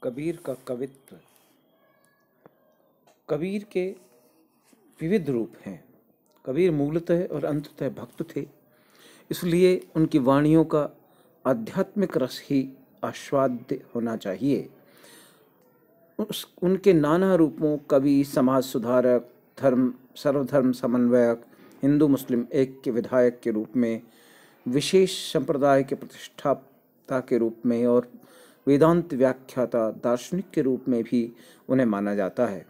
कबीर का कवित्व। कबीर के विविध रूप हैं। कबीर मूलतः और अंततः भक्त थे, इसलिए उनकी वाणियों का आध्यात्मिक रस ही आस्वाद्य होना चाहिए। उनके नाना रूपों कवि, समाज सुधारक, सर्वधर्म समन्वयक, हिंदू मुस्लिम ऐक्य के विधायक के रूप में, विशेष संप्रदाय के प्रतिष्ठाता के रूप में और वेदांत व्याख्याता, दार्शनिक के रूप में भी उन्हें माना जाता है।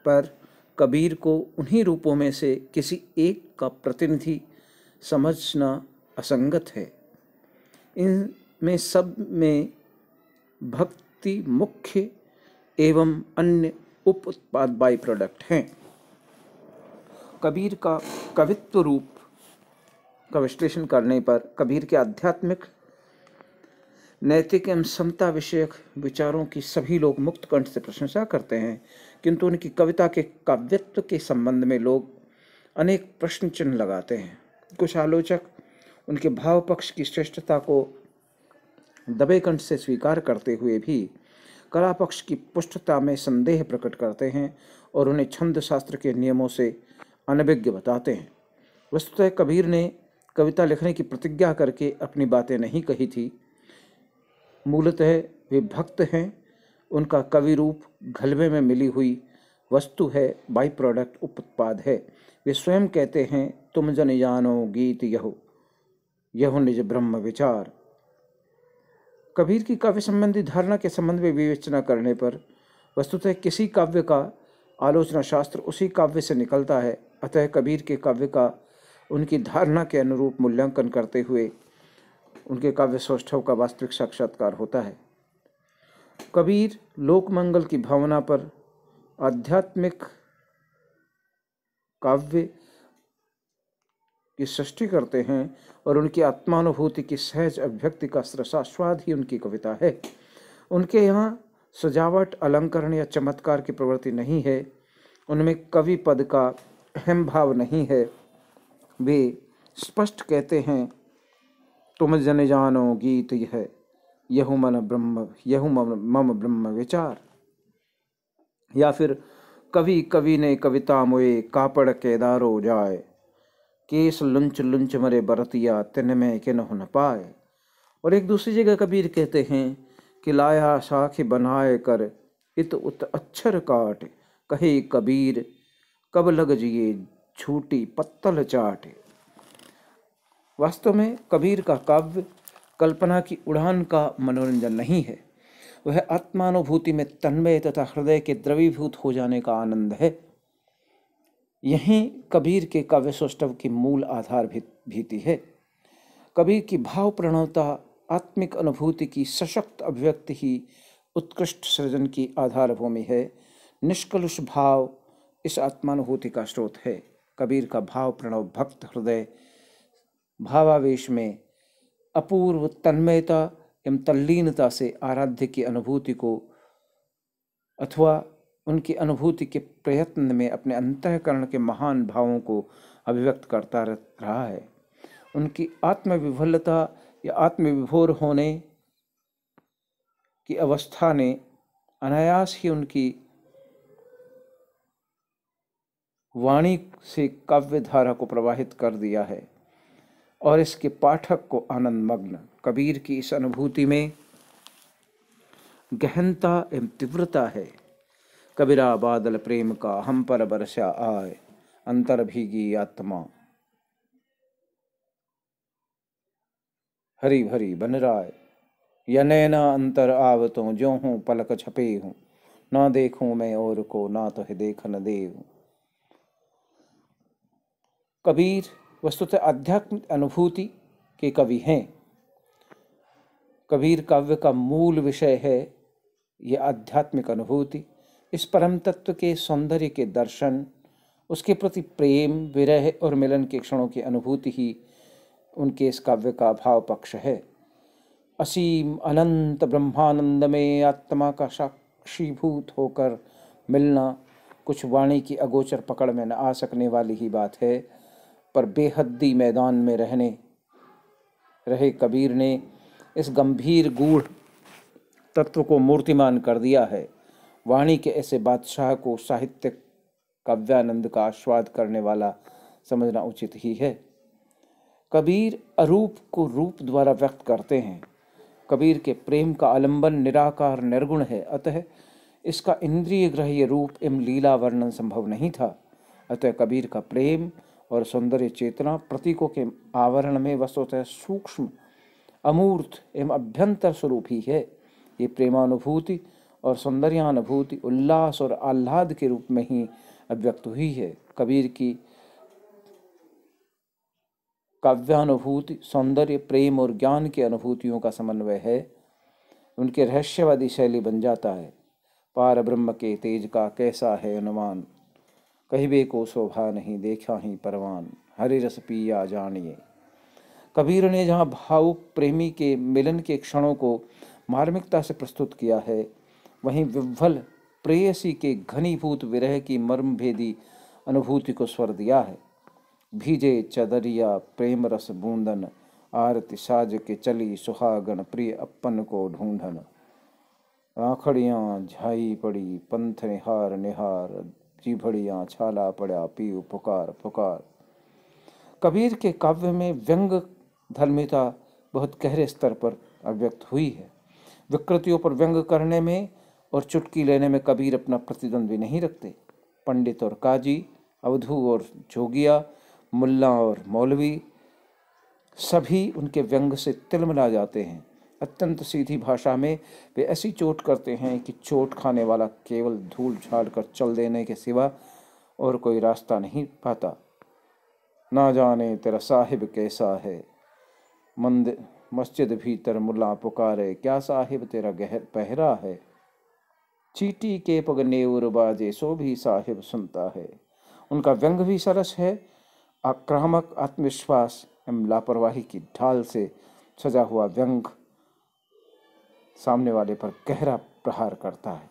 पर कबीर को उन्हीं रूपों में से किसी एक का प्रतिनिधि समझना असंगत है। इनमें सब में भक्ति मुख्य एवं अन्य उप उत्पाद बाई प्रोडक्ट हैं। कबीर का कवित्व रूप का विश्लेषण करने पर कबीर के आध्यात्मिक, नैतिक एवं समता विषयक विचारों की सभी लोग मुक्त कंठ से प्रशंसा करते हैं, किंतु उनकी कविता के काव्यत्व के संबंध में लोग अनेक प्रश्न चिन्ह लगाते हैं। कुछ आलोचक उनके भाव पक्ष की श्रेष्ठता को दबे कंठ से स्वीकार करते हुए भी कला पक्ष की पुष्टता में संदेह प्रकट करते हैं और उन्हें छंद शास्त्र के नियमों से अनभिज्ञ बताते हैं। वस्तुतः कबीर ने कविता लिखने की प्रतिज्ञा करके अपनी बातें नहीं कही थी। मूलतः वे भक्त हैं। उनका कवि रूप घलवे में मिली हुई वस्तु है, बाई प्रोडक्ट, उप उत्पाद है। वे स्वयं कहते हैं, तुम जन जानो गीत यहो यहो निज ब्रह्म विचार। कबीर की काव्य संबंधी धारणा के संबंध में विवेचना करने पर वस्तुतः किसी काव्य का आलोचना शास्त्र उसी काव्य से निकलता है। अतः कबीर के काव्य का उनकी धारणा के अनुरूप मूल्यांकन करते हुए उनके काव्य सौष्ठव का वास्तविक साक्षात्कार होता है। कबीर लोक मंगल की भावना पर आध्यात्मिक काव्य की सृष्टि करते हैं और उनकी आत्मानुभूति की सहज अभिव्यक्ति का रसास्वाद ही उनकी कविता है। उनके यहाँ सजावट, अलंकरण या चमत्कार की प्रवृत्ति नहीं है। उनमें कवि पद का अहम भाव नहीं है। वे स्पष्ट कहते हैं, तुम जन जानो गीत यह यहु मम ब्रह्म विचार। या फिर कवि कवि ने कविता मोए कापड़ केदारो जाए, केस लुंच लुंच मरे बरतिया तिन में किन्हु न पाए। और एक दूसरी जगह कबीर कहते हैं कि लाया साखी बनाए कर इत उत अक्षर काट, कहे कबीर कब लग जिए झूठी पत्तल चाट। वास्तव में कबीर का काव्य कल्पना की उड़ान का मनोरंजन नहीं है, वह आत्मानुभूति में तन्मय तथा हृदय के द्रवीभूत हो जाने का आनंद है। यहीं कबीर के काव्य सौष्ठव की मूल आधार भीति है। कबीर की भाव प्रणवता, आत्मिक अनुभूति की सशक्त अभिव्यक्ति ही उत्कृष्ट सृजन की आधारभूमि है। निष्कलुष भाव इस आत्मानुभूति का स्रोत है। कबीर का भाव प्रणव भक्त हृदय भावावेश में अपूर्व तन्मयता एवं तल्लीनता से आराध्य की अनुभूति को अथवा उनकी अनुभूति के प्रयत्न में अपने अंतःकरण के महान भावों को अभिव्यक्त करता रहा है। उनकी आत्मविभुलता या आत्मविभोर होने की अवस्था ने अनायास ही उनकी वाणी से काव्य धारा को प्रवाहित कर दिया है और इसके पाठक को आनंद मग्न। कबीर की इस अनुभूति में गहनता एवं तीव्रता है। कबीरा बादल प्रेम का हम पर बरसा आए, अंतर भीगी आत्मा हरी भरी बन राय। या नैना अंतर आवतों जो हूँ पलक छपे हूँ, ना देखूं मैं और को ना तो देखन देव। कबीर वस्तुतः आध्यात्मिक अनुभूति के कवि हैं। कबीर काव्य का मूल विषय है यह आध्यात्मिक अनुभूति। इस परम तत्व के सौंदर्य के दर्शन, उसके प्रति प्रेम, विरह और मिलन के क्षणों की अनुभूति ही उनके इस काव्य का भाव पक्ष है। असीम अनंत ब्रह्मानंद में आत्मा का साक्षीभूत होकर मिलना कुछ वाणी की अगोचर पकड़ में न आ सकने वाली ही बात है, पर बेहद्दी मैदान में रहे कबीर ने इस गंभीर गूढ़ तत्व को मूर्तिमान कर दिया है। वाणी के ऐसे बादशाह को साहित्य काव्यानंद का आस्वाद करने वाला समझना उचित ही है। कबीर अरूप को रूप द्वारा व्यक्त करते हैं। कबीर के प्रेम का आलंबन निराकार निर्गुण है, अतः इसका इंद्रिय ग्राह्य रूप एवं लीला वर्णन संभव नहीं था। अतः कबीर का प्रेम और सौंदर्य चेतना प्रतीकों के आवरण में वस्तुतः सूक्ष्म, अमूर्त एवं अभ्यंतर स्वरूप ही है। ये प्रेमानुभूति और सौंदर्यानुभूति उल्लास और आह्लाद के रूप में ही अभिव्यक्त हुई है। कबीर की काव्यानुभूति सौंदर्य, प्रेम और ज्ञान की अनुभूतियों का समन्वय है। उनके रहस्यवादी शैली बन जाता है। पार ब्रह्म के तेज का कैसा है अनुमान, कहिबे को शोभा नहीं देखा ही परवान, हरि रस पिया जानिए। कबीर ने जहाँ भावुक प्रेमी के मिलन के क्षणों को मार्मिकता से प्रस्तुत किया है, वहीं विह्वल प्रेयसी के घनीभूत विरह की मर्मभेदी अनुभूति को स्वर दिया है। भीजे चदरिया प्रेम रस बूंदन, आरती साज के चली सुहागन, प्रिय अपन को ढूंढन। आखड़ियाँ झाई पड़ी पंथ निहार निहार, जीभड़ियाँ छाला पड़ा पीऊ पुकार पुकार। कबीर के काव्य में व्यंग धर्मिता बहुत गहरे स्तर पर अभिव्यक्त हुई है। विकृतियों पर व्यंग करने में और चुटकी लेने में कबीर अपना प्रतिद्वंद्वी नहीं रखते। पंडित और काजी, अवधू और जोगिया, मुल्ला और मौलवी सभी उनके व्यंग से तिलमिला जाते हैं। अत्यंत सीधी भाषा में वे ऐसी चोट करते हैं कि चोट खाने वाला केवल धूल झाड़ कर चल देने के सिवा और कोई रास्ता नहीं पाता। ना जाने तेरा साहिब कैसा है, मस्जिद भीतर मुल्ला पुकारे, क्या साहिब तेरा गहर पहरा है। चीटी के पग नेउर बाजे, सो भी साहिब सुनता है। उनका व्यंग भी सरस है। आक्रामक आत्मविश्वास एवं लापरवाही की ढाल से सजा हुआ व्यंग सामने वाले पर गहरा प्रहार करता है।